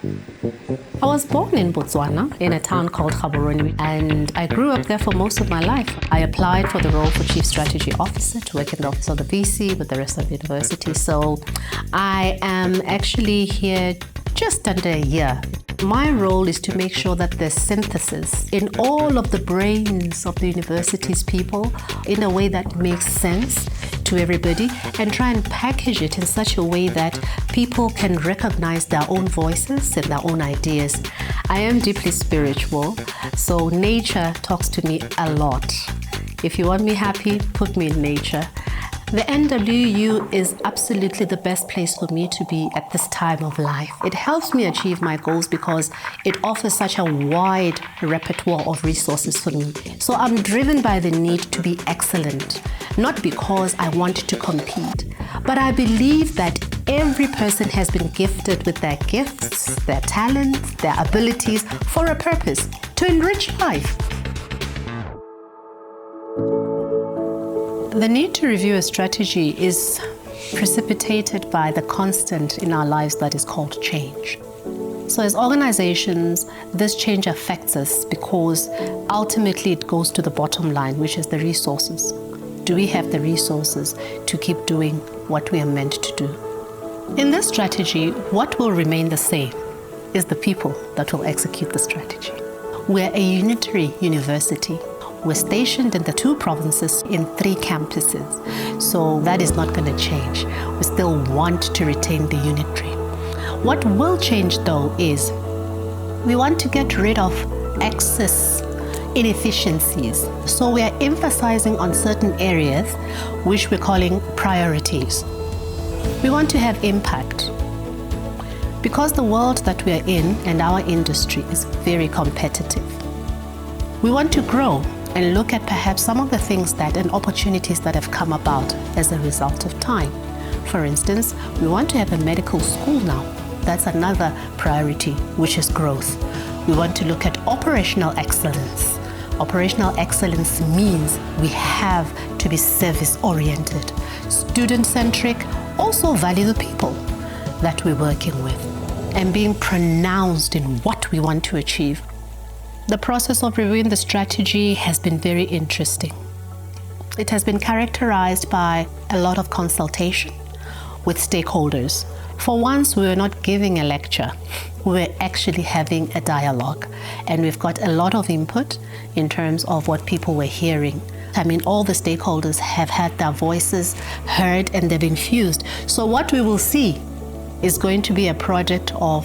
I was born in Botswana, in a town called Gaborone, and I grew up there for most of my life. I applied for the role for Chief Strategy Officer to work in the office of the VC with the rest of the university. So I am actually here just under a year. My role is to make sure that there's synthesis in all of the brains of the university's people in a way that makes sense to everybody, and try and package it in such a way that people can recognize their own voices and their own ideas. I am deeply spiritual, so nature talks to me a lot. If you want me happy, put me in nature. The NWU is absolutely the best place for me to be at this time of life. It helps me achieve my goals because it offers such a wide repertoire of resources for me. So I'm driven by the need to be excellent, not because I want to compete, but I believe that every person has been gifted with their gifts, their talents, their abilities for a purpose, to enrich life. The need to review a strategy is precipitated by the constant in our lives that is called change. So as organizations, this change affects us because ultimately it goes to the bottom line, which is the resources. Do we have the resources to keep doing what we are meant to do? In this strategy, what will remain the same is the people that will execute the strategy. We're a unitary university. We're stationed in the 2 provinces in 3 campuses, so that is not going to change. We still want to retain the unitary. What will change though is we want to get rid of excess inefficiencies. So we are emphasizing on certain areas which we're calling priorities. We want to have impact. Because the world that we are in and our industry is very competitive, we want to grow and look at perhaps some of the things that and opportunities that have come about as a result of time. For instance, we want to have a medical school now. That's another priority, which is growth. We want to look at operational excellence. Operational excellence means we have to be service-oriented, student-centric, also value the people that we're working with, and being pronounced in what we want to achieve. The process of reviewing the strategy has been very interesting. It has been characterized by a lot of consultation with stakeholders. For once, we were not giving a lecture. We're actually having a dialogue, and we've got a lot of input in terms of what people were hearing. I mean, all the stakeholders have had their voices heard and they've infused. So what we will see is going to be a project of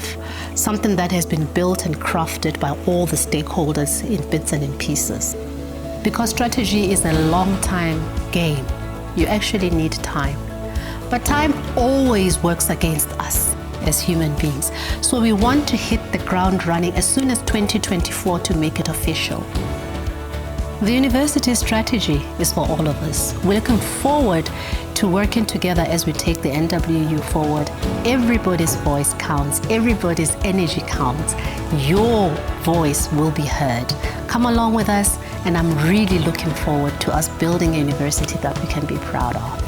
something that has been built and crafted by all the stakeholders in bits and in pieces. Because strategy is a long time game, you actually need time. But time always works against us as human beings. So we want to hit the ground running as soon as 2024 to make it official. The university strategy is for all of us. We're looking forward to working together as we take the NWU forward. Everybody's voice counts, everybody's energy counts. Your voice will be heard. Come along with us, and I'm really looking forward to us building a university that we can be proud of.